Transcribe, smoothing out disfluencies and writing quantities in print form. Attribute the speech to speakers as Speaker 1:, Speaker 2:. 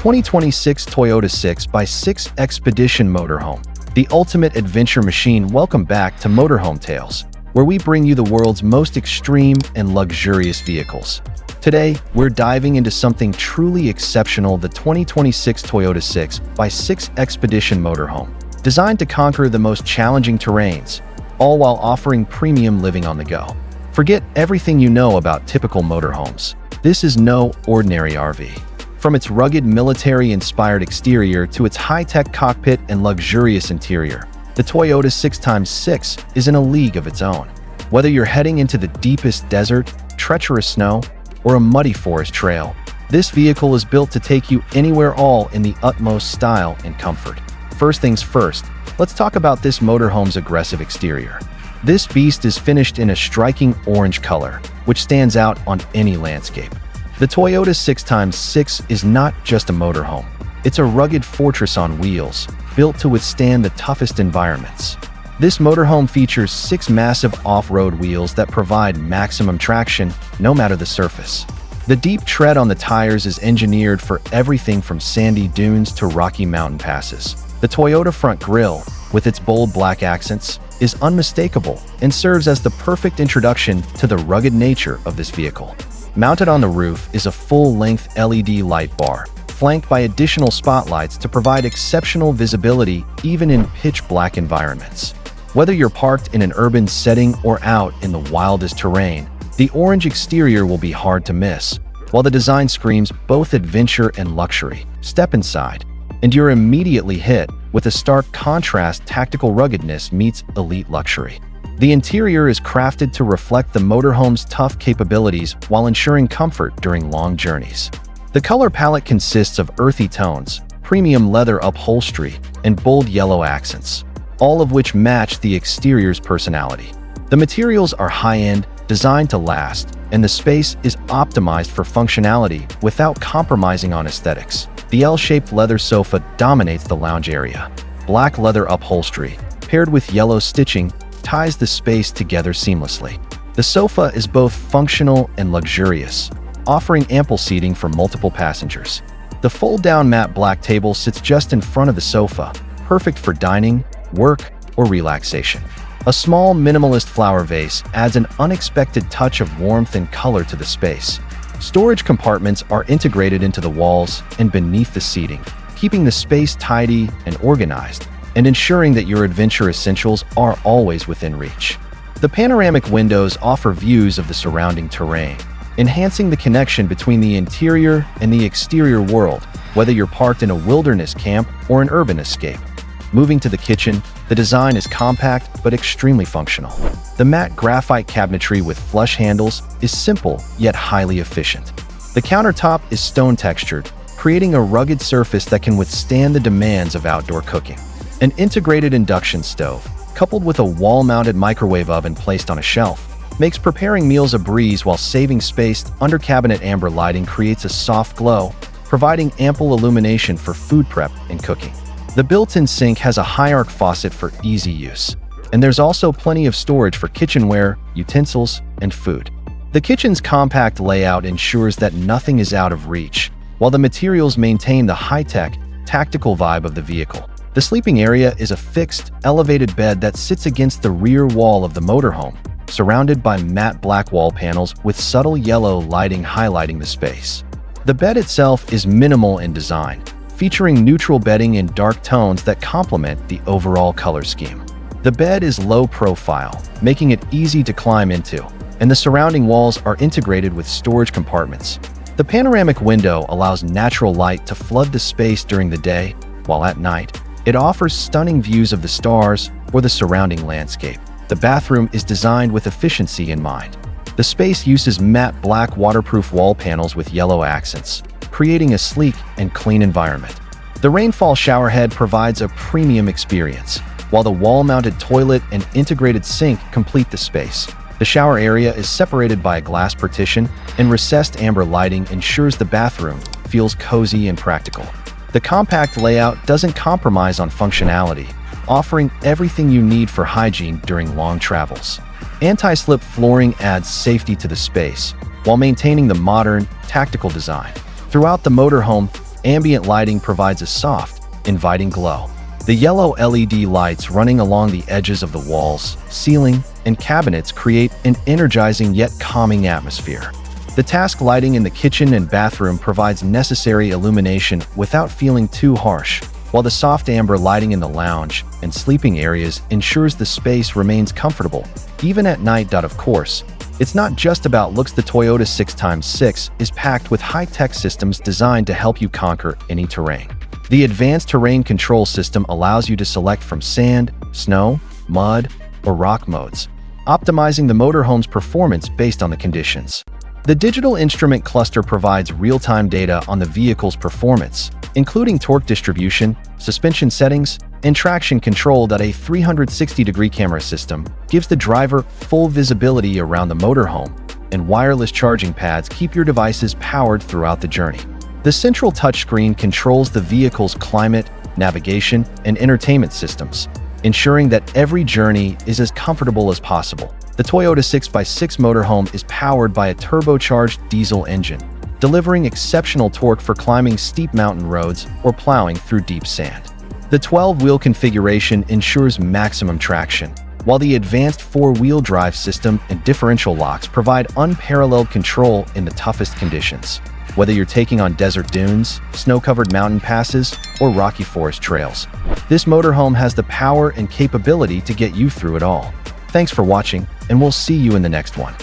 Speaker 1: 2026 Toyota 6x6 Expedition Motorhome, the ultimate adventure machine. Welcome back to Motorhome Tales, where we bring you the world's most extreme and luxurious vehicles. Today, we're diving into something truly exceptional, the 2026 Toyota 6x6 Expedition Motorhome, designed to conquer the most challenging terrains, all while offering premium living on the go. Forget everything you know about typical motorhomes. This is no ordinary RV. From its rugged military-inspired exterior to its high-tech cockpit and luxurious interior, the Toyota 6x6 is in a league of its own. Whether you're heading into the deepest desert, treacherous snow, or a muddy forest trail, this vehicle is built to take you anywhere, all in the utmost style and comfort. First things first, let's talk about this motorhome's aggressive exterior. This beast is finished in a striking orange color, which stands out on any landscape. The Toyota 6x6 is not just a motorhome. It's a rugged fortress on wheels, built to withstand the toughest environments. This motorhome features 6 massive off-road wheels that provide maximum traction, no matter the surface. The deep tread on the tires is engineered for everything from sandy dunes to rocky mountain passes. The Toyota front grille, with its bold black accents, is unmistakable and serves as the perfect introduction to the rugged nature of this vehicle. Mounted on the roof is a full-length LED light bar, flanked by additional spotlights to provide exceptional visibility even in pitch-black environments. Whether you're parked in an urban setting or out in the wildest terrain, the orange exterior will be hard to miss, while the design screams both adventure and luxury. Step inside, and you're immediately hit with a stark contrast. Tactical ruggedness meets elite luxury. The interior is crafted to reflect the motorhome's tough capabilities while ensuring comfort during long journeys. The color palette consists of earthy tones, premium leather upholstery, and bold yellow accents, all of which match the exterior's personality. The materials are high-end, designed to last, and the space is optimized for functionality without compromising on aesthetics. The L-shaped leather sofa dominates the lounge area. Black leather upholstery, paired with yellow stitching, ties the space together seamlessly. The sofa is both functional and luxurious, offering ample seating for multiple passengers. The fold-down matte black table sits just in front of the sofa, perfect for dining, work, or relaxation. A small minimalist flower vase adds an unexpected touch of warmth and color to the space. Storage compartments are integrated into the walls and beneath the seating, keeping the space tidy and organized, and ensuring that your adventure essentials are always within reach. The panoramic windows offer views of the surrounding terrain, enhancing the connection between the interior and the exterior world, whether you're parked in a wilderness camp or an urban escape. Moving to the kitchen, the design is compact but extremely functional. The matte graphite cabinetry with flush handles is simple yet highly efficient. The countertop is stone textured, creating a rugged surface that can withstand the demands of outdoor cooking. An integrated induction stove, coupled with a wall-mounted microwave oven placed on a shelf, makes preparing meals a breeze while saving space. Under-cabinet amber lighting creates a soft glow, providing ample illumination for food prep and cooking. The built-in sink has a high-arc faucet for easy use, and there's also plenty of storage for kitchenware, utensils, and food. The kitchen's compact layout ensures that nothing is out of reach, while the materials maintain the high-tech, tactical vibe of the vehicle. The sleeping area is a fixed, elevated bed that sits against the rear wall of the motorhome, surrounded by matte black wall panels with subtle yellow lighting highlighting the space. The bed itself is minimal in design, featuring neutral bedding in dark tones that complement the overall color scheme. The bed is low profile, making it easy to climb into, and the surrounding walls are integrated with storage compartments. The panoramic window allows natural light to flood the space during the day, while at night, it offers stunning views of the stars or the surrounding landscape. The bathroom is designed with efficiency in mind. The space uses matte black waterproof wall panels with yellow accents, creating a sleek and clean environment. The rainfall showerhead provides a premium experience, while the wall-mounted toilet and integrated sink complete the space. The shower area is separated by a glass partition, and recessed amber lighting ensures the bathroom feels cozy and practical. The compact layout doesn't compromise on functionality, offering everything you need for hygiene during long travels. Anti-slip flooring adds safety to the space, while maintaining the modern, tactical design. Throughout the motorhome, Ambient lighting provides a soft, inviting glow. The yellow LED lights running along the edges of the walls, ceiling, and cabinets create an energizing yet calming atmosphere. The task lighting in the kitchen and bathroom provides necessary illumination without feeling too harsh, while the soft amber lighting in the lounge and sleeping areas ensures the space remains comfortable, even at night. Of course, it's not just about looks. The Toyota 6x6 is packed with high-tech systems designed to help you conquer any terrain. The advanced terrain control system allows you to select from sand, snow, mud, or rock modes, optimizing the motorhome's performance based on the conditions. The digital instrument cluster provides real-time data on the vehicle's performance, including torque distribution, suspension settings, and traction control. A 360-degree camera system gives the driver full visibility around the motorhome, and wireless charging pads keep your devices powered throughout the journey. The central touchscreen controls the vehicle's climate, navigation, and entertainment systems, ensuring that every journey is as comfortable as possible. The Toyota 6x6 motorhome is powered by a turbocharged diesel engine, delivering exceptional torque for climbing steep mountain roads or plowing through deep sand. The 12-wheel configuration ensures maximum traction, while the advanced four-wheel drive system and differential locks provide unparalleled control in the toughest conditions. Whether you're taking on desert dunes, snow-covered mountain passes, or rocky forest trails, this motorhome has the power and capability to get you through it all. Thanks for watching, and we'll see you in the next one.